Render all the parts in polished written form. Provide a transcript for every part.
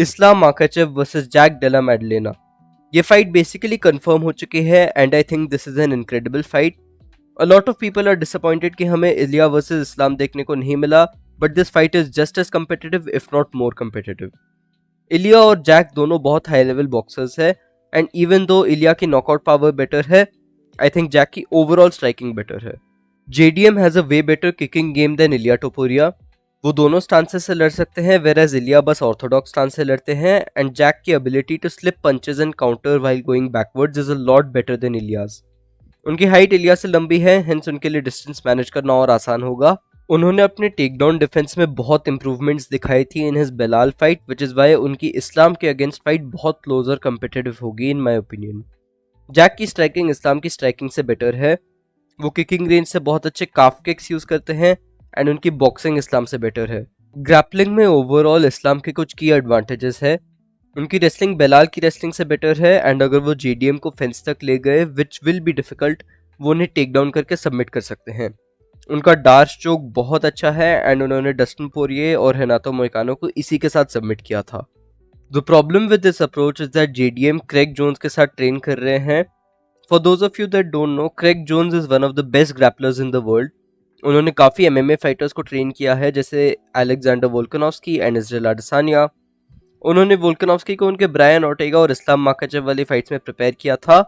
इस्लाम Makhachev versus Jack Della Maddalena. ये fight basically confirm हो चुकी है and I think this is an incredible fight. A lot of people are disappointed कि हमें Ilia versus Islam देखने को नहीं मिला, but this fight is just as competitive if not more competitive. Ilia और जैक दोनों बहुत हाई लेवल बॉक्सर्स है एंड इवन दो इलिया की नॉकआउट पावर बेटर है, आई थिंक जैक की ओवरऑल स्ट्राइकिंग बेटर है। JDM has a way better kicking game than Ilia Topuria. वो दोनों स्टांसेस से लड़ सकते हैं, वेराज इलिया बस ऑर्थोडॉक्स स्टांस से लड़ते हैं एंड जैक की ability to slip punches and counter while going backwards is a lot better than Ilia's. उनकी हाइट इलिया से लंबी है, हेंस उनके लिए डिस्टेंस मैनेज करना और आसान होगा। उन्होंने अपने टेक डाउन डिफेंस में बहुत इंप्रूवमेंट्स दिखाई थी in his Belal fight, which is why उनकी इस्लाम के अगेंस्ट फाइट बहुत क्लोजर कम्पिटिटिव होगी इन माई ओपिनियन। जैक की स्ट्राइकिंग इस्लाम की स्ट्राइकिंग से बेटर है। वो किकिंग रेंज से बहुत अच्छे काफ किक्स यूज करते हैं एंड उनकी बॉक्सिंग इस्लाम से बेटर है। ग्रैपलिंग में ओवरऑल इस्लाम के कुछ की एडवांटेजेस है। उनकी रेसलिंग बेलाल की रेसलिंग से बेटर है एंड अगर वो JDM को फेंस तक ले गए, विच विल बी डिफिकल्ट, वो उन्हें टेक डाउन करके सबमिट कर सकते हैं। उनका डार्स चोक बहुत अच्छा है एंड उन्होंने डस्टिन पोरिये और हेनातो मोइकानो को इसी के साथ सबमिट किया था। The problem with this approach is that JDM Craig Jones के साथ ट्रेन कर रहे हैं। For those of you that don't know, Craig Jones is one of the best grapplers in the world. उन्होंने काफ़ी MMA फाइटर्स को train किया है, जैसे Alexander Volkanovski and Israel Adesanya. उन्होंने वोल्कानोव्स्की को उनके ब्रायन ओर्टेगा और इस्लाम माखाचेव वाली फाइट्स में प्रिपेयर किया था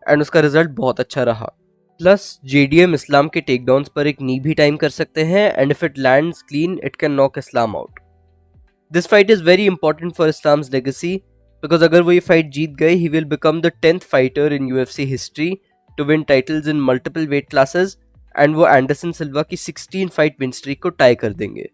एंड उसका रिजल्ट बहुत अच्छा रहा। प्लस JDM इस्लाम के टेकडाउन्स पर एक नी भी टाइम कर सकते हैं and if it lands clean it can knock Islam out. This fight is very important for Islam's legacy, because अगर वो ये फाइट जीत गए, he will become the 10th fighter in UFC history to win titles in multiple weight classes and वो Anderson Silva की 16 fight win streak को tie कर देंगे।